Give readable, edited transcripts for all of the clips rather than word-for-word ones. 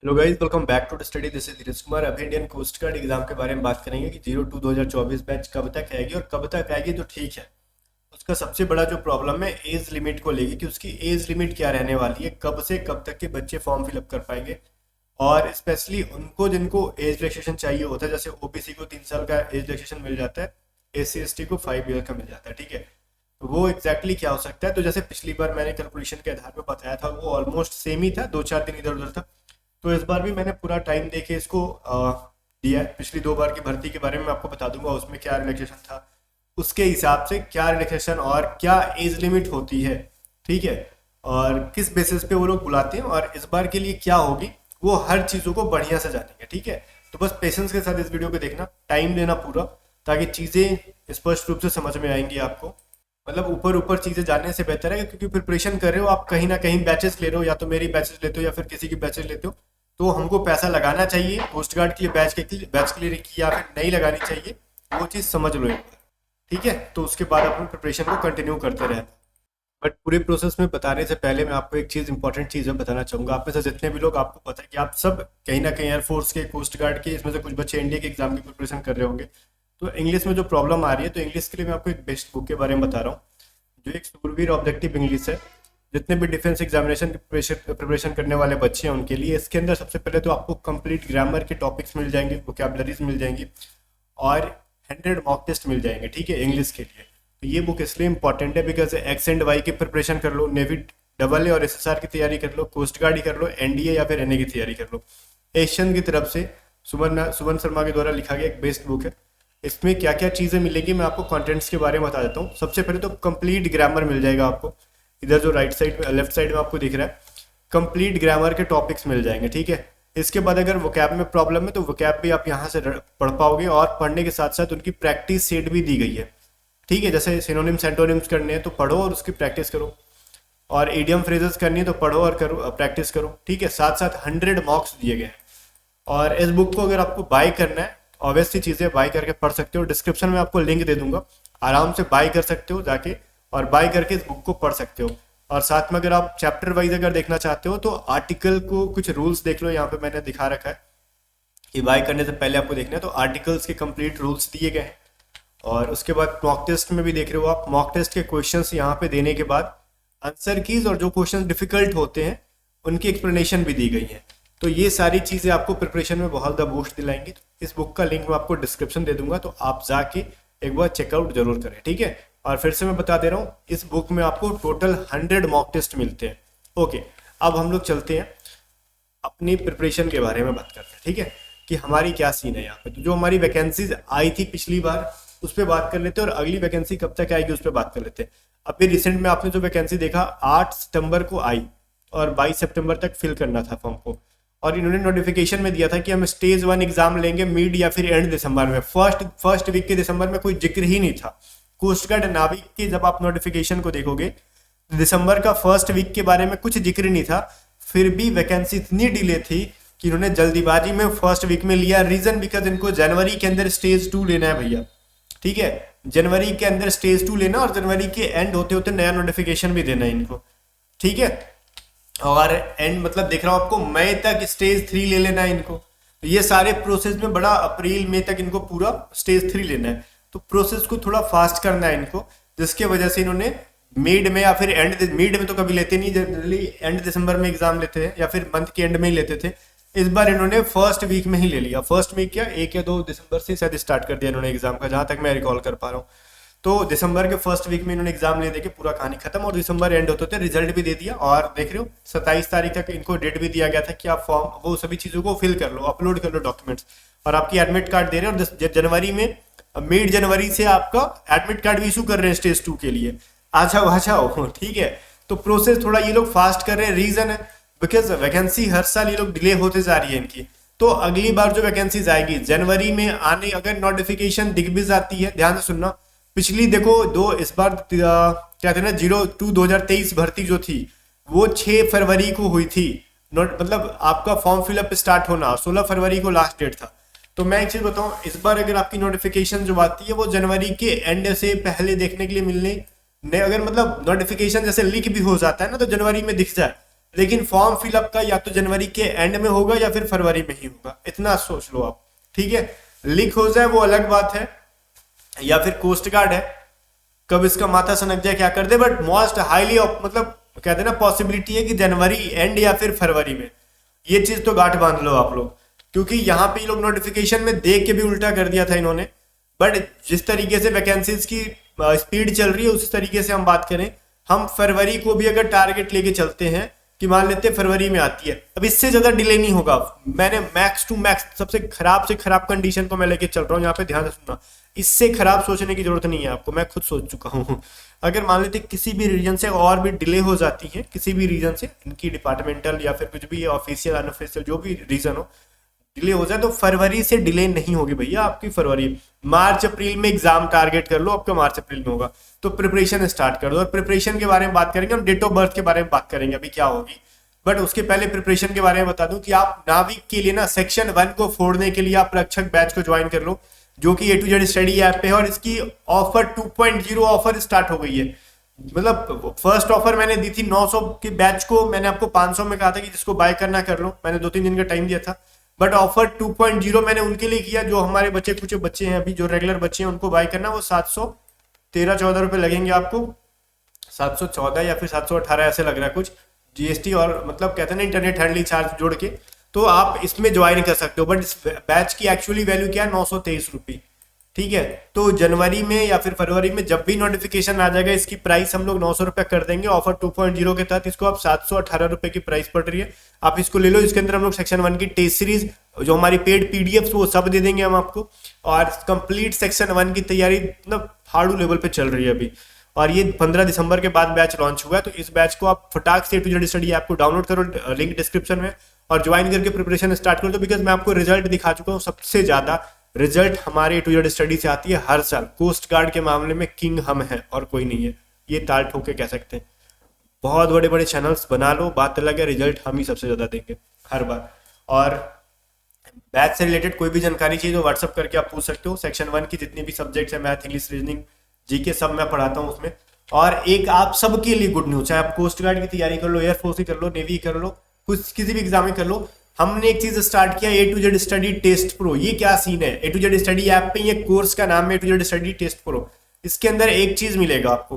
Hello guys, welcome back to the study. This is Dheeraj Kumar. अभी Indian coast guard exam के बारे में बात करेंगे कि 02/2024 बैच कब तक आएगी और कब तक आएगी तो ठीक है। उसका सबसे बड़ा जो प्रॉब्लम है एज लिमिट को लेके कि उसकी एज लिमिट क्या रहने वाली है, कब से कब तक के बच्चे फॉर्म फिलअप कर पाएंगे। और स्पेशली उनको जिनको एज रिलैक्सेशन चाहिए होता है, जैसे ओबीसी को 3 साल का एज रिलैक्सेशन मिल जाता है, SC ST को 5 ईयर का मिल जाता है। ठीक है, तो वो एग्जैक्टली क्या हो सकता है। तो जैसे पिछली बार मैंने कैलकुलेशन के आधार पर बताया था, वो ऑलमोस्ट सेम ही था, 2-4 दिन इधर उधर था। तो इस बार भी मैंने पूरा टाइम देके इसको दिया है। पिछली 2 बार की भर्ती के बारे में मैं आपको बता दूंगा, उसमें क्या रिलैक्सेशन था, उसके हिसाब से क्या रिलैक्सेशन और क्या एज लिमिट होती है। ठीक है, और किस बेसिस पे वो लोग बुलाते हैं और इस बार के लिए क्या होगी, वो हर चीज़ों को बढ़िया से जानेंगे। ठीक है, तो बस पेशेंस के साथ इस वीडियो को देखना, टाइम देना पूरा, ताकि चीज़ें स्पष्ट रूप से समझ में आएंगी आपको। मतलब ऊपर ऊपर चीज़ें जानने से बेहतर है, क्योंकि प्रिपरेशन कर रहे हो आप, कहीं ना कहीं बैचेस ले रहे हो, या तो मेरी बैचेस लेते हो या फिर किसी की बैचेस लेते हो, तो हमको पैसा लगाना चाहिए कोस्ट गार्ड के लिए, बैच के लिए की, या फिर नहीं लगानी चाहिए, वो चीज़ समझ लो एक बार। ठीक है, तो उसके बाद अपनी प्रिपरेशन को कंटिन्यू करते रहना। बट पूरे प्रोसेस में बताने से पहले मैं आपको एक चीज़, इंपॉर्टेंट चीज़ है बताना चाहूँगा। आप में से जितने भी लोग, आपको पता है कि आप सब कहीं ना कहीं एयरफोर्स के, कोस्ट गार्ड के, इसमें से कुछ बच्चे इंडिया के एग्जाम की प्रिपरेशन कर रहे होंगे। तो इंग्लिश में जो प्रॉब्लम आ रही है, तो इंग्लिश के लिए मैं आपको एक बेस्ट बुक के बारे में बता रहा हूँ, जो एक सूरवीर ऑब्जेक्टिव इंग्लिश है। जितने भी डिफेंस एग्जामिनेशन की प्रिपरेशन करने वाले बच्चे हैं उनके लिए, इसके अंदर सबसे पहले तो आपको कंप्लीट ग्रामर के टॉपिक्स मिल जाएंगे, वोकैबलरीज मिल जाएंगी, और 100 मॉक टेस्ट मिल जाएंगे। ठीक है, इंग्लिश के लिए तो ये बुक इसलिए इंपॉर्टेंट है बिकॉज एक्स एंड वाई की प्रिपरेशन कर लो, नेवी डबल ए और SSR की तैयारी कर लो, कोस्ट गार्ड ही कर लो, NDA या फिर NA की तैयारी कर लो। एशियन की तरफ से सुमन शर्मा के द्वारा लिखा गया एक बेस्ट बुक है। इसमें क्या क्या चीज़ें मिलेंगी मैं आपको कंटेंट्स के बारे में बता देता हूँ। सबसे पहले तो कंप्लीट ग्रामर मिल जाएगा आपको, इधर जो राइट साइड में, लेफ्ट साइड में आपको दिख रहा है, कंप्लीट ग्रामर के टॉपिक्स मिल जाएंगे। ठीक है, इसके बाद अगर वोकैब में प्रॉब्लम है तो वोकैब भी आप यहाँ से पढ़ पाओगे, और पढ़ने के साथ साथ उनकी प्रैक्टिस सेट भी दी गई है। ठीक है, जैसे सिनोनिम्स एंटोनिम्स करने हैं तो पढ़ो और उसकी प्रैक्टिस करो, और इडियम फ्रेजेस करनी है तो पढ़ो और करो, प्रैक्टिस करो। ठीक है, साथ साथ 100 मॉक्स दिए गए हैं। और इस बुक को अगर आपको बाय करना है, ऑब्वियस सी चीज़ें बाय करके पढ़ सकते हो, डिस्क्रिप्शन में आपको लिंक दे दूंगा, आराम से बाय कर सकते हो जाके, और बाय करके इस बुक को पढ़ सकते हो। और साथ में अगर आप चैप्टर वाइज अगर देखना चाहते हो तो आर्टिकल को कुछ रूल्स देख लो, यहाँ पे मैंने दिखा रखा है कि बाय करने से पहले आपको देखना है, तो आर्टिकल्स के कंप्लीट रूल्स दिए गए हैं। और उसके बाद मॉक टेस्ट में भी देख रहे हो आप, मॉक टेस्ट के क्वेश्चंस यहाँ पे देने के बाद आंसर कीज, और जो क्वेश्चंस डिफिकल्ट होते हैं उनकी एक्सप्लेनेशन भी दी गई है। तो ये सारी चीज़ें आपको प्रिपरेशन में बहुत ज़्यादा बूस्ट दिलाएंगी। इस बुक का लिंक मैं आपको डिस्क्रिप्शन दे दूंगा, तो आप जाके एक बार चेकआउट जरूर करें। ठीक है, और फिर से मैं बता दे रहा हूँ, इस बुक में आपको टोटल 100 मॉक टेस्ट मिलते हैं। ओके, अब हम लोग चलते हैं अपनी प्रिपरेशन के बारे में बात करते हैं। ठीक है, कि हमारी क्या सीन है यहाँ पे। तो जो हमारी वैकेंसीज आई थी पिछली बार, उस पर बात कर लेते हैं, और अगली वैकेंसी कब तक आएगी उस पर बात कर लेते हैं। अभी रिसेंट में आपने जो वैकेंसी देखा, 8 सितंबर को आई, और 22 सितंबर तक फिल करना था फॉर्म को। और इन्होंने नोटिफिकेशन में दिया था कि हम स्टेज 1 एग्जाम लेंगे मिड या फिर एंड दिसंबर में। फर्स्ट वीक के दिसंबर में कोई जिक्र ही नहीं था। कोस्ट गार्ड नाविक के जब आप नोटिफिकेशन को देखोगे, दिसंबर का फर्स्ट वीक के बारे में कुछ जिक्र नहीं था। फिर भी वैकेंसी इतनी डिले थी कि इन्होंने जल्दीबाजी में फर्स्ट वीक में लिया। रीजन बिकॉज इनको जनवरी के अंदर स्टेज 2 लेना है भैया। ठीक है, जनवरी के अंदर स्टेज 2 लेना, और जनवरी के एंड होते होते नया नोटिफिकेशन भी देना है इनको। ठीक है, और एंड मतलब देख रहा हूँ आपको, मई तक स्टेज 3 ले लेना है इनको। तो ये सारे प्रोसेस में बड़ा अप्रैल मई तक इनको पूरा स्टेज 3 लेना है। तो प्रोसेस को थोड़ा फास्ट करना है इनको, जिसके वजह से इन्होंने मिड में या फिर एंड, मिड में तो कभी लेते नहीं, जनरली एंड दिसंबर में एग्जाम लेते हैं या फिर मंथ के एंड में ही लेते थे। इस बार इन्होंने फर्स्ट वीक में ही ले लिया। फर्स्ट वीक क्या, 1 या 2 दिसंबर से शायद स्टार्ट कर दिया इन्होंने एग्जाम का, जहां तक मैं रिकॉल कर पा रहा हूँ। तो दिसंबर के फर्स्ट वीक में इन्होंने एग्जाम ले देके पूरा कहानी खत्म, और दिसंबर एंड होते थे रिजल्ट भी दे दिया। और देख रहे हो 27 तारीख तक इनको डेट भी दिया गया था कि आप फॉर्म, वो सभी चीज़ों को फिल कर लो, अपलोड कर लो डॉक्यूमेंट्स, और आपकी एडमिट कार्ड दे रहे हैं। और जनवरी में, मिड जनवरी से आपका एडमिट कार्ड भी इशू कर रहे हैं स्टेज 2 के लिए। आ जाओ। ठीक है, तो प्रोसेस थोड़ा ये लोग फास्ट कर रहे हैं। रीजन है बिकॉज वैकेंसी हर साल ये लोग डिले होते जा रही है इनकी। तो अगली बार जो वैकेंसीज आएगी जनवरी में आने, अगर नोटिफिकेशन दिख भी जाती है, ध्यान से सुनना, पिछली देखो दो, इस बार क्या थे ना, 02/2023 भर्ती जो थी वो 6 फरवरी को हुई थी। नोट मतलब आपका फॉर्म फिलअप स्टार्ट होना 16 फरवरी को लास्ट डेट था। तो मैं एक चीज बताऊं, इस बार अगर आपकी नोटिफिकेशन जो आती है वो जनवरी के एंड से पहले देखने के लिए मिलने, नहीं अगर मतलब नोटिफिकेशन जैसे लीक भी हो जाता है ना, तो जनवरी में दिख जाए, लेकिन फॉर्म फिलअप का या तो जनवरी के एंड में होगा या फिर फरवरी में ही होगा, इतना सोच लो आप। ठीक है, लीक हो जाए वो अलग बात है, या फिर कोस्ट गार्ड है कब इसका माथा सनक जाए क्या कर दे, बट मोस्ट हाईली मतलब कहते हैं ना पॉसिबिलिटी है कि जनवरी एंड या फिर फरवरी में। ये चीज तो गांठ बांध लो आप लोग, क्योंकि यहाँ पे लोग नोटिफिकेशन में देख के भी उल्टा कर दिया था इन्होंने। बट जिस तरीके से वैकेंसीज की स्पीड चल रही है उस तरीके से हम बात करें, हम फरवरी को भी अगर टारगेट लेके चलते हैं कि मान लेते हैं फरवरी में आती है, अब इससे ज्यादा डिले नहीं होगा। मैंने मैक्स टू मैक्स सबसे खराब से खराब कंडीशन को मैं लेके चल रहा हूँ, यहाँ पे ध्यान से सुनना, इससे खराब सोचने की जरूरत नहीं है आपको, मैं खुद सोच चुका हूँ। अगर मान लेते किसी भी रीजन से और भी डिले हो जाती है, किसी भी रीजन से, इनकी डिपार्टमेंटल या फिर कुछ भी ऑफिशियल अनऑफिशियल जो भी रीजन हो, डिले हो जाए तो फरवरी से डिले नहीं होगी भैया आपकी। फरवरी मार्च अप्रैल में एग्जाम टारगेट कर लो, आपका मार्च अप्रैल में होगा तो प्रिपरेशन स्टार्ट कर दो। और प्रिपरेशन के बारे में बात करेंगे हम, डेट ऑफ बर्थ के बारे में बात करेंगे अभी क्या होगी, बट उसके पहले प्रिपरेशन के बारे में बता दूं कि आप नाविक के लिए ना सेक्शन 1 को फोड़ने के लिए आप रक्षक बैच को ज्वाइन कर लो, जो कि A to Z study app पे है, और इसकी ऑफर 2.0 ऑफर स्टार्ट हो गई है। मतलब फर्स्ट ऑफर मैंने दी थी 900 के बैच को, मैंने आपको 500 में कहा था कि जिसको बाय करना कर लो, मैंने 2-3 दिन का टाइम दिया था। बट ऑफर 2.0 मैंने उनके लिए किया जो हमारे बच्चे, कुछ बच्चे हैं अभी जो रेगुलर बच्चे हैं, उनको बाय करना, वो 713-14 रुपए लगेंगे आपको, 714 या फिर 718 ऐसे लग रहा है कुछ, जीएसटी और मतलब कहते हैं ना इंटरनेट हैंडलिंग चार्ज जोड़ के। तो आप इसमें ज्वाइन कर सकते हो, बट इस बैच की एक्चुअली वैल्यू क्या है, 923 रुपये। ठीक है, तो जनवरी में या फिर फरवरी में जब भी नोटिफिकेशन आ जाएगा, इसकी प्राइस हम लोग 900 रुपये कर देंगे। ऑफर 2.0 के तहत इसको आप 718 रुपये की प्राइस पड़ रही है, आप इसको ले लो। इसके अंदर हम लोग सेक्शन 1 की टेस्ट सीरीज, जो हमारी पेड पीडीएफ वो सब दे देंगे हम आपको, और कंप्लीट सेक्शन 1 की तैयारी मतलब फाड़ू लेवल पे चल रही है अभी। और ये 15 दिसंबर के बाद बैच लॉन्च हुआ है, तो इस बैच को आप फटाक से A to Z study app को डाउनलोड करो, लिंक डिस्क्रिप्शन में, और ज्वाइन करके प्रिपरेशन स्टार्ट कर दो। बिकॉज मैं आपको रिजल्ट दिखा चुका हूँ, सबसे ज्यादा रिजल्ट हमारे A to Z स्टडी से आती है हर साल। कोस्ट गार्ड के मामले में किंग हम हैं और कोई नहीं है, ये ताल ठोक के कह सकते हैं। बहुत बड़े बड़े चैनल्स बना लो, बात अलग है, रिजल्ट हम ही सबसे ज्यादा देंगे हर बार। और बैच से रिलेटेड कोई भी जानकारी चाहिए तो व्हाट्सअप करके आप पूछ सकते हो। सेक्शन 1 की जितनी भी सब्जेक्ट्स है, मैथ, इंग्लिश, रीजनिंग, जीके, सब मैं पढ़ाता हूँ उसमें। और एक आप सबके लिए गुड न्यूज, चाहे आप कोस्ट गार्ड की तैयारी कर लो, एयरफोर्स की कर लो, नेवी कर लो, कुछ किसी भी एग्जाम में कर लो, हमने एक चीज स्टार्ट किया, A to Z study test pro. ये क्या सीन है, A to Z study app पे ये कोर्स का नाम है A to Z study test pro. इसके अंदर एक चीज मिलेगा आपको,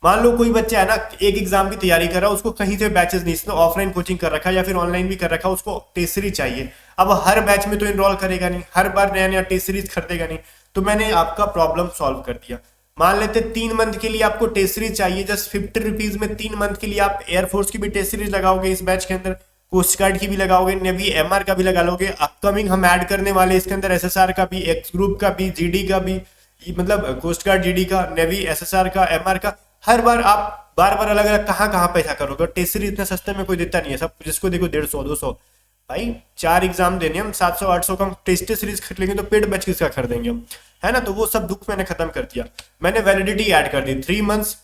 मान लो कोई बच्चा है ना, एक एग्जाम की तैयारी कर रहा है, उसको कहीं से बैचेस नहीं, इसने ऑफलाइन कोचिंग कर रखा है या फिर ऑनलाइन भी कर रखा है, उसको टेस्ट सीरीज चाहिए। अब हर बैच में तो इनरोल करेगा नहीं, हर बार नया नया टेस्ट सीरीज खरीदेगा नहीं, तो मैंने आपका प्रॉब्लम सॉल्व कर दिया। मान लेते 3 मंथ के लिए आपको टेस्ट सीरीज चाहिए, जस्ट 50 रुपीज में 3 मंथ के लिए आप एयरफोर्स की भी टेस्ट सीरीज लगाओगे इस बैच के अंदर, कोस्ट गार्ड की भी लगाओगे, नेवी एमआर का भी लगा लोगे। अपकमिंग हम ऐड करने वाले इसके अंदर एसएसआर का भी, एक्स ग्रुप का भी, जीडी का भी, मतलब कोस्ट गार्ड जीडी का, नेवी एसएसआर का, एमआर का। हर बार आप बार बार अलग अलग कहाँ पैसा करोगे, टेस्ट सीरीज इतना सस्ते में कोई देता नहीं है, सब जिसको देखो 150-200। भाई 4 एग्जाम देने हम 700-800 का टेस्ट सीरीज खरीद लेंगे तो पेड बैच किसका खरीदेंगे हम, है ना। तो वो सब दुख मैंने खत्म कर दिया, मैंने वैलिडिटी ऐड कर दी, 3 मंथ्स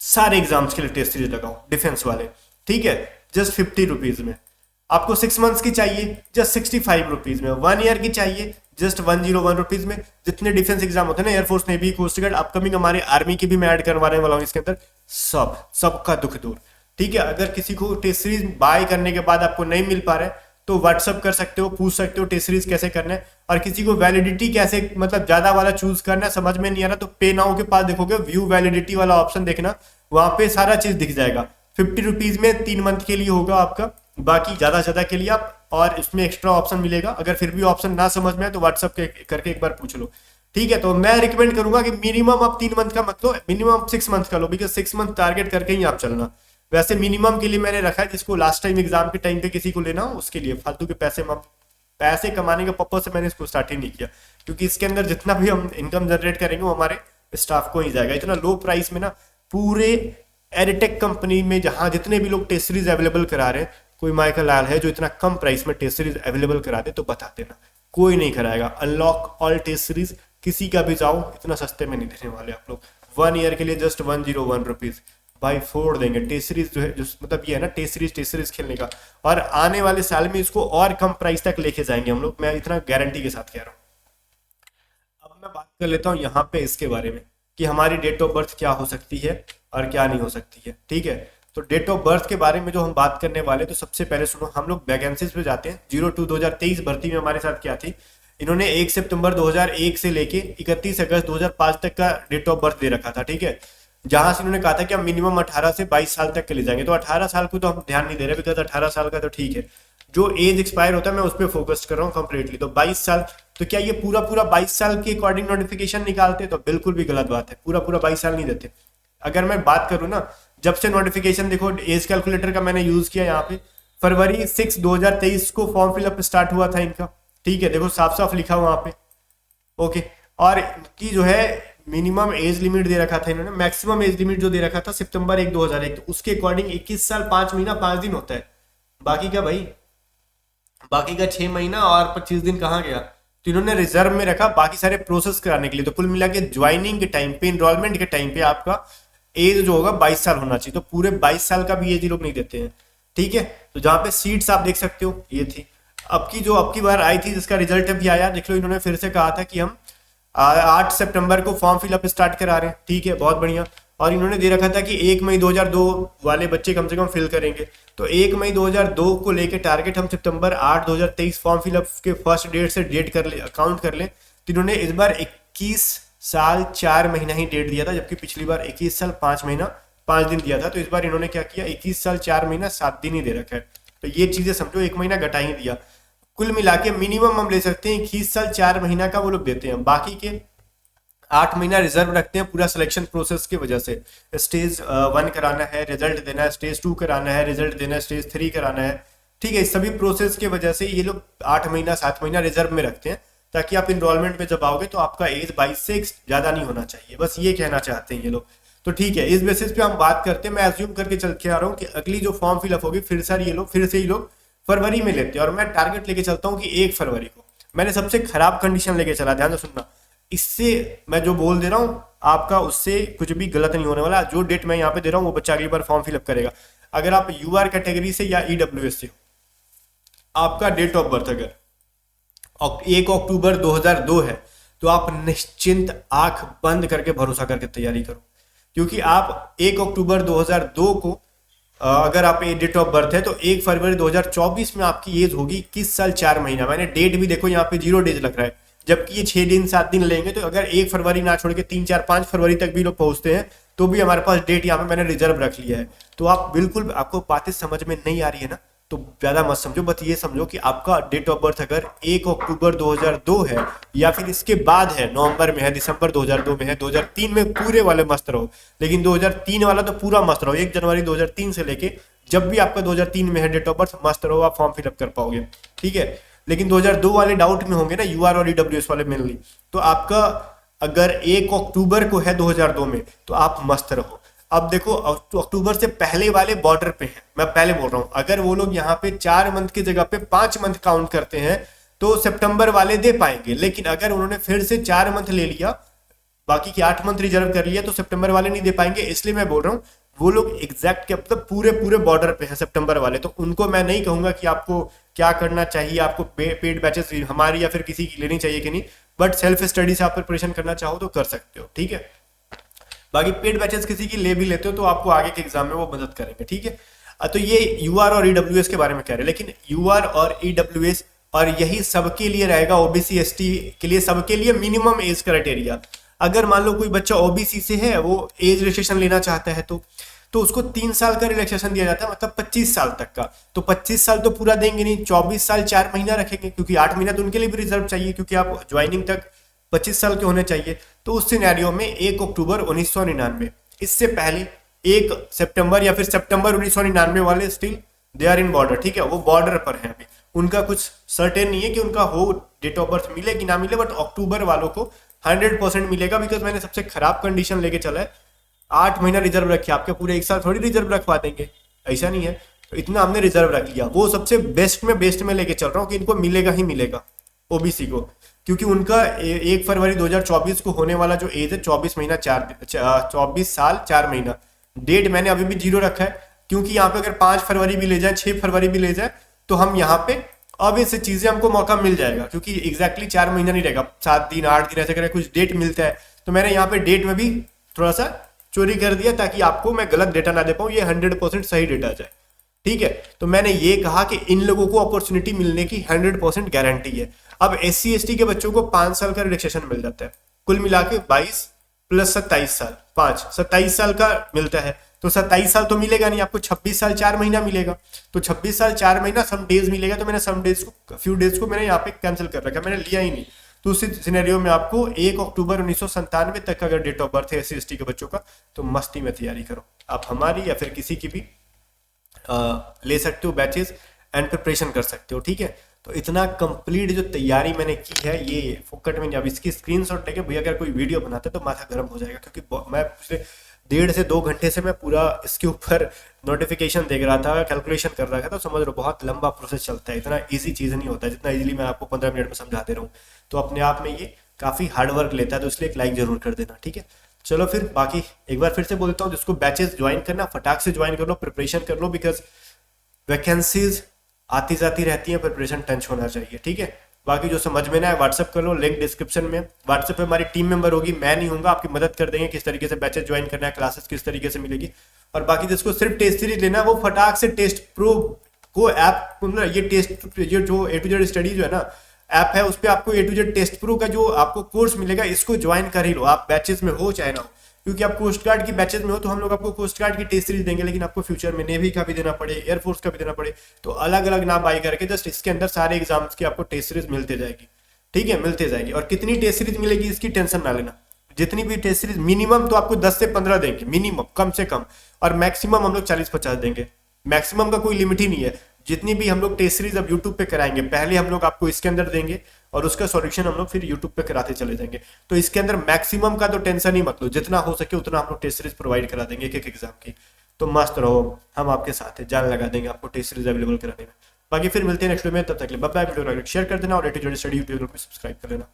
सारे एग्जाम्स के लिए टेस्ट सीरीज लगाओ डिफेंस वाले, ठीक है, जस्ट 50 रुपीज में। आपको 6 मंथ्स की चाहिए जस्ट 65 रुपीज में, 1 ईयर की चाहिए जस्ट 101 रुपीज में। जितने डिफेंस एग्जाम होते हैं ना, air force, navy, coast guard, upcoming हमारे आर्मी की भी मैं ऐड करवाने वाला हूँ इसके अंदर, सबका दुख दूर। ठीक है, अगर किसी को टेस्ट सीरीज बाय करने के बाद आपको नहीं मिल पा रहा है तो व्हाट्सअप कर सकते हो, पूछ सकते हो टेस्ट सीरीज कैसे करना है। और किसी को वैलिडिटी कैसे, मतलब ज्यादा वाला चूज करना है, समझ में नहीं आ रहा तो पे नाउ के पास देखोगे, व्यू वैलिडिटी वाला ऑप्शन देखना, वहां पे सारा चीज दिख जाएगा। 50 रुपीज में 3 मंथ के लिए होगा आपका, बाकी ज्यादा से ज्यादा के लिए आप, और इसमें एक्स्ट्रा ऑप्शन मिलेगा। अगर फिर भी ऑप्शन ना समझ में आए तो व्हाट्सअप करके एक बार पूछ लो, ठीक है। तो मैं रिकमेंड करूंगा कि मिनिमम आप 3 मंथ का मत लो, मिनिमम 6 मंथ का लो, बिकॉज 6 मंथ टारगेट करके ही आप चलना। वैसे मिनिमम के लिए मैंने रखा है, जिसको लास्ट टाइम एग्जाम के टाइम पे किसी को लेना हो उसके लिए, फालतू के पैसे कमाने के पर्पज से मैंने इसको स्टार्ट ही नहीं किया, क्योंकि इसके अंदर जितना भी हम इनकम जनरेट करेंगे वो हमारे स्टाफ को ही जाएगा। इतना लो प्राइस में ना, पूरे एडिटेक कंपनी में जहां जितने भी लोग टेस्ट सीरीज अवेलेबल करा रहे हैं, कोई माइकल लाल है जो इतना कम प्राइस में टेस्ट सीरीज अवेलेबल करा दे तो बता देना, कोई नहीं कराएगा। अनलॉक ऑल टेस्ट सीरीज किसी का भी जाओ, इतना सस्ते में नहीं देने वाले आप लोग। 1 ईयर के लिए जस्ट 101 रुपीज, भाई फोड़ देंगे। टेस्ट सीरीज जो है, जो मतलब ये है ना टेस्ट सीरीज खेलने का, और आने वाले साल में इसको और कम प्राइस तक लेके जाएंगे हम लोग, मैं इतना गारंटी के साथ कह रहा हूँ। अब मैं बात कर लेता हूँ यहाँ पे इसके बारे में कि हमारी डेट ऑफ बर्थ क्या हो सकती है और क्या नहीं हो सकती है, ठीक है। तो डेट ऑफ बर्थ के बारे में जो हम बात करने वाले, तो सबसे पहले सुनो, हम लोग वैकेंसीज पे जाते हैं। 02/2023 भर्ती में हमारे साथ क्या थी, इन्होंने 1 सितंबर 2001 से लेके 31 अगस्त 2005 तक का डेट ऑफ बर्थ दे रखा था, ठीक है। जहां से इन्होंने कहा था कि हम मिनिमम 18 से 22 साल तक के ले जाएंगे, तो 18 साल को तो हम ध्यान नहीं दे रहे, बिकॉज 18 साल का तो ठीक है, जो एज एक्सपायर होता है मैं उस पर फोकस कर रहा हूँ कंप्लीटली। तो 22 साल, तो क्या ये पूरा पूरा 22 साल के अकॉर्डिंग नोटिफिकेशन निकालते, तो बिल्कुल भी गलत बात है, पूरा पूरा 22 साल नहीं देते। अगर मैं बात करूँ ना, जब से नोटिफिकेशन, देखो एज कैलकुलेटर का मैंने यूज किया यहाँ पे, फरवरी 6 2023 को फॉर्म फिलअप स्टार्ट हुआ था इनका, ठीक है, देखो साफ साफ लिखा वहां पे, ओके। और इनकी जो है मिनिमम एज लिमिट दे रखा था इन्होंने, मैक्सिमम एज लिमिट जो दे रखा था सितंबर 1 2001, तो उसके अकॉर्डिंग 21 साल 5 महीना 5 दिन होता है। बाकी क्या भाई, बाकी का 6 महीना और 25 दिन कहाँ गया, तो इन्होंने रिजर्व में रखा बाकी सारे प्रोसेस कराने के लिए। तो कुल मिला के ज्वाइनिंग के टाइम पे, इनरोलमेंट के टाइम पे आपका एज जो होगा 22 साल होना चाहिए, तो पूरे 22 साल का भी एज ये लोग नहीं देते हैं, ठीक है। तो जहां पे सीट्स आप देख सकते हो ये थी। अब की बार आई थी, जिसका रिजल्ट भी आया, देख लो, इन्होंने फिर से कहा था कि हम 8 सितंबर को फॉर्म फिलअप स्टार्ट करा रहे हैं, ठीक है, बहुत बढ़िया। और इन्होंने दे रखा था कि 1 मई 2002 वाले बच्चे कम से कम फिल करेंगे, तो 1 मई 2002 को लेके टारगेट हम सितंबर 8 2023 फॉर्म फिलअप के फर्स्ट डेट से डेट कर ले, काउंट कर ले, तो इन्होंने इस बार 21 साल 4 महीना ही डेट दिया था, जबकि पिछली बार 21 साल 5 महीना 5 दिन दिया था। तो इस बार इन्होंने क्या किया, 21 साल 4 महीना 7 दिन ही दे रखा है। तो ये चीजें समझो, 1 महीना घटा ही दिया। कुल मिला के मिनिमम हम ले सकते हैं 21 साल 4 महीना का वो लोग देते हैं, बाकी के 8 महीना रिजर्व रखते हैं पूरा सिलेक्शन प्रोसेस की वजह से। स्टेज 1 कराना है, रिजल्ट देना है, स्टेज 2 कराना है, रिजल्ट देना है, स्टेज 3 कराना है, ठीक है। इस सभी प्रोसेस की वजह से ये लोग 8 महीना 7 महीना रिजर्व में रखते हैं, ताकि आप इनरोलमेंट में जब आओगे तो आपका एज 22 से ज्यादा नहीं होना चाहिए, बस ये कहना चाहते हैं ये लोग। तो ठीक है, इस बेसिस पे हम बात करते हैं। मैं एज्यूम करके चल के आ रहा हूँ कि अगली जो फॉर्म फिलअप होगी फिर से ये लोग फरवरी में लेते हैं, और मैं टारगेट लेके चलता हूँ कि 1 फरवरी को। मैंने सबसे खराब कंडीशन लेके चला, ध्यान से सुनना, इससे मैं जो बोल दे रहा हूँ आपका उससे कुछ भी गलत नहीं होने वाला। जो डेट मैं यहाँ पे दे रहा हूँ वो बच्चा अगली बार फॉर्म फिलअप करेगा। अगर आप यूआर कैटेगरी से या ईडब्ल्यूएस से हो, आपका डेट ऑफ बर्थ अगर 1 अक्टूबर 2002 है, तो आप निश्चिंत आंख बंद करके भरोसा करके तैयारी करो, क्योंकि आप 1 अक्टूबर 2002 को अगर आप डेट ऑफ बर्थ है, तो 1 फरवरी 2024 में आपकी एज होगी 21 साल 4 महीना। मैंने डेट भी देखो यहाँ पे 0 डेज लग रहा है, जबकि ये 6 दिन 7 दिन लेंगे। तो अगर 1 फरवरी ना छोड़ के 3 4 5 फरवरी तक भी लोग पहुंचते हैं, तो भी हमारे पास डेट यहाँ पे मैंने रिजर्व रख लिया है। तो आप बिल्कुल, आपको बातें समझ में नहीं आ रही है ना, तो ज्यादा मत समझो, बस ये समझो कि आपका डेट ऑफ बर्थ अगर 1 अक्टूबर 2002 है, या फिर इसके बाद है, नवंबर में है, दिसंबर 2002 में है, 2003 में पूरे वाले मस्त रहो। लेकिन 2003 वाला तो पूरा मस्त रहो, 1 जनवरी 2003 से लेके जब भी आपका 2003 में है डेट ऑफ बर्थ, मस्त रहो, आप फॉर्म फिलअप कर पाओगे, ठीक है। लेकिन 2002 वाले डाउट में होंगे ना, यूआर और ईडब्ल्यूएस वाले मेनली, तो आपका अगर 1 अक्टूबर को है 2002 में, तो आप मस्त रहो। अब देखो, अक्टूबर से पहले वाले बॉर्डर पे हैं, मैं पहले बोल रहा हूं, अगर वो लोग यहाँ पे 4 मंथ की जगह पे 5 मंथ काउंट करते हैं, तो सितंबर वाले दे पाएंगे। लेकिन अगर उन्होंने फिर से 4 मंथ ले लिया, बाकी के 8 मंथ रिजर्व कर लिया, तो सितंबर वाले नहीं दे पाएंगे। इसलिए मैं बोल रहा हूँ, वो लोग एग्जैक्ट के मतलब पूरे पूरे बॉर्डर पे हैं सितंबर वाले, तो उनको मैं नहीं कहूंगा कि आपको क्या करना चाहिए, आपको पेड बैचेस हमारी या फिर किसी की लेनी चाहिए कि नहीं, बट सेल्फ स्टडी से आप प्रिपरेशन करना चाहो तो कर सकते हो, ठीक है। बाकी पेड बैचेस किसी की ले भी लेते हो तो आपको आगे के एग्जाम में वो मदद करेंगे, ठीक है। तो ये यूआर और ईडब्ल्यूएस के बारे में कह रहे हैं, लेकिन यूआर और ईडब्ल्यूएस और यही सबके लिए रहेगा, ओबीसी एसटी के लिए सबके लिए मिनिमम एज क्राइटेरिया। अगर मान लो कोई बच्चा ओबीसी से है, वो एज रिलैक्सेशन लेना चाहता है, तो उसको 3 साल का रिलैक्सेशन दिया जाता है, मतलब 25 साल तक का। तो 25 साल तो पूरा देंगे नहीं, 24 साल 4 महीना रखेंगे, क्योंकि 8 महीना तो उनके लिए भी रिजर्व चाहिए, क्योंकि आप ज्वाइनिंग तक 25 साल के होने चाहिए। तो उस सिनेरियो में 1 अक्टूबर 1999, इससे पहले 1 सितंबर या फिर सितंबर 1999 वाले still they are in border, ठीक है, वो बॉर्डर पर है अभी। उनका कुछ सर्टेन नहीं है कि उनका हो डेट ऑफ बर्थ मिले कि ना मिले, बट अक्टूबर वालों को 100% मिलेगा, बिकॉज मैंने सबसे खराब कंडीशन लेके चला है। 8 महीना रिजर्व रखे, आपके पूरे 1 साल थोड़ी रिजर्व रखवा देंगे, ऐसा नहीं है। तो इतना हमने रिजर्व रख लिया, वो सबसे बेस्ट में लेके चल रहा हूँ कि इनको मिलेगा ही मिलेगा ओबीसी को, क्योंकि उनका 1 फरवरी 2024 को होने वाला जो एज है 24 साल 4 महीना, डेट मैंने अभी भी 0 रखा है, क्योंकि यहाँ पे अगर 5 फरवरी भी ले जाए, 6 फरवरी भी ले जाए, तो हम यहाँ पे अब ऐसे चीजें हमको मौका मिल जाएगा, क्योंकि एग्जैक्टली 4 महीना नहीं रहेगा, 7 दिन 8 दिन ऐसे करके कुछ डेट मिलता है। तो मैंने यहाँ पे डेट में भी थोड़ा सा चोरी कर दिया ताकि आपको मैं गलत डेटा ना दे पाऊं, ये 100% सही डेटा जाए। ठीक है, तो मैंने ये कहा कि इन लोगों को अपॉर्चुनिटी मिलने की 100% गारंटी है। अब SC ST के बच्चों को 5 साल का रिलैक्सेशन मिल जाता है, कुल मिला के 22 प्लस 27 साल, 27 साल का मिलता है। तो 27 साल तो मिलेगा नहीं आपको, 26 साल 4 महीना मिलेगा। तो 26 साल 4 महीना सम डेज मिलेगा, तो मैंने सम डेज को, फ्यू डेज को मैंने यहाँ पे कैंसिल कर रखा, मैंने लिया ही नहीं। तो उसी सिनेरियो में आपको 1 अक्टूबर 1997 तक अगर डेट ऑफ बर्थ है SC ST के बच्चों का, तो मस्ती में तैयारी करो। आप हमारी या फिर किसी की भी ले सकते हो बैचेस एंड प्रिपरेशन कर सकते हो। ठीक है, तो इतना कंप्लीट जो तैयारी मैंने की है ये फोकट में, अब इसकी स्क्रीनशॉट लेके भैया अगर कोई वीडियो बनाता है तो माथा गर्म हो जाएगा, क्योंकि मैं पिछले 1.5 से 2 घंटे से मैं पूरा इसके ऊपर नोटिफिकेशन देख रहा था, कैलकुलेशन कर रहा था। तो समझ लो बहुत लंबा प्रोसेस चलता है, इतना ईजी चीज़ नहीं होता जितना ईजिली मैं आपको 15 मिनट में समझा दे रहा हूँ। तो अपने आप में ये काफ़ी हार्डवर्क लेता है, तो इसलिए एक लाइक जरूर कर देना। ठीक है, चलो फिर बाकी एक बार फिर से बोलता हूँ, जिसको बैचेस ज्वाइन करना फटाक से ज्वाइन कर लो, प्रिपरेशन कर लो, बिकॉज वैकेंसीज आती जाती रहती है, प्रिपरेशन टंच होना चाहिए। ठीक है, बाकी जो समझ में ना है व्हाट्सअप कर लो, लिंक डिस्क्रिप्शन में। व्हाट्सएप पे हमारी टीम मेंबर होगी, मैं नहीं हूँगा, आपकी मदद कर देंगे किस तरीके से बैचेस ज्वाइन करना है, क्लासेस किस तरीके से मिलेगी। और बाकी जिसको सिर्फ टेस्ट सीरीज लेना है वो फटाक से टेस्ट प्रो को ऐप, ये टेस्ट, ये जो A to Z स्टडी जो है ना ऐप है, उस पर आपको A to Z test pro का जो आपको कोर्स मिलेगा, इसको ज्वाइन कर ही लो, आप बैचेस में हो चाहे ना हो। क्योंकि आप कोस्ट गार्ड की बैचेस में हो तो हम लोग आपको कोस्ट गार्ड की टेस्ट सीरीज देंगे, लेकिन आपको फ्यूचर में नेवी का भी देना पड़े, एयरफोर्स का भी देना पड़े, तो अलग अलग ना बाई करके जस्ट इसके अंदर सारे एग्जाम्स की आपको टेस्ट सीरीज मिलते जाएगी। ठीक है, मिलते जाएगी। और कितनी टेस्ट सीरीज मिलेगी इसकी टेंशन ना लेना, जितनी भी टेस्ट सीरीज मिनिमम तो आपको 10 से 15 देंगे मिनिमम, कम से कम, और मैक्सिमम हम लोग 40-50 देंगे। मैक्सिमम का कोई लिमिट ही नहीं है। जितनी भी हम लोग टेस्ट सीरीज अब यूट्यूब पे कराएंगे, पहले हम लोग आपको इसके अंदर देंगे और उसका सॉल्यूशन हम लोग फिर यूट्यूब पे कराते चले जाएंगे। तो इसके अंदर मैक्सिमम का तो टेंशन ही मत लो, जितना हो सके उतना हम लोग टेस्ट सीरीज प्रोवाइड करा देंगे एक एक एग्जाम की। तो मस्त रहो, हम आपके साथ हैं, जान लगा देंगे आपको टेस्ट सीरीज अवेलेबल कराने में। बाकी फिर मिलते हैं नेक्स्ट वीडियो में, तब तक के लिए बाय बाय। वीडियो शेयर कर देना और A to Z study YouTube को सब्सक्राइब कर लेना।